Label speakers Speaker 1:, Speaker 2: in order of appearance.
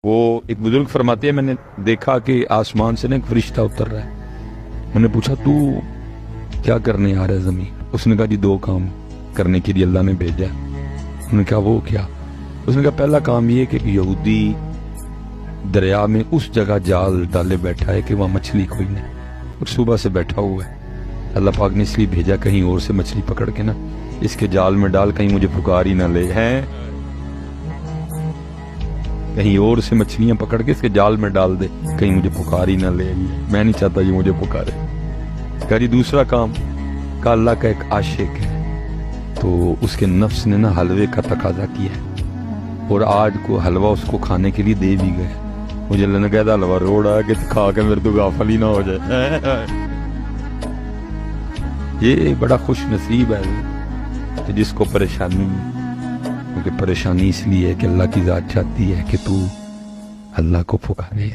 Speaker 1: وہ ایک بزرگ فرماتے ہیں میں نے دیکھا کہ آسمان سے نا ایک فرشتہ اتر رہا ہے. میں نے پوچھا تو کیا کرنے آ رہا ہے زمین؟ اس نے کہا جی دو کام کرنے کے لیے اللہ نے بھیجا. انہوں نے کہا وہ کیا؟ اس نے کہا پہلا کام یہ کہ یہودی دریا میں اس جگہ جال ڈالے بیٹھا ہے کہ وہاں مچھلی کوئی نہیں، اور صبح سے بیٹھا ہوا ہے. اللہ پاک نے اس لیے بھیجا کہیں اور سے مچھلی پکڑ کے نا اس کے جال میں ڈال کہیں مجھے پکار ہی نہ لے ہیں، کہیں اور سے مچھلیاں پکڑ کے اس کے جال میں ڈال دے کہیں مجھے پکار ہی نہ لے. میں نہیں چاہتا یہ مجھے پکارے. کہا جی دوسرا کام، کہ اللہ کا ایک عاشق ہے تو اس کے نفس نے نا حلوے کا تقاضا کیا ہے اور آج کو حلوہ اس کو کھانے کے لیے دے بھی گئے. مجھے اللہ نے کہا تھا حلوہ روڑا کہ کھا کے میرے تو غافل ہی نہ ہو جائے. یہ بڑا خوش نصیب ہے جس کو پریشانی، کیونکہ پریشانی اس لیے ہے کہ اللہ کی ذات چاہتی ہے کہ تو اللہ کو پکارے.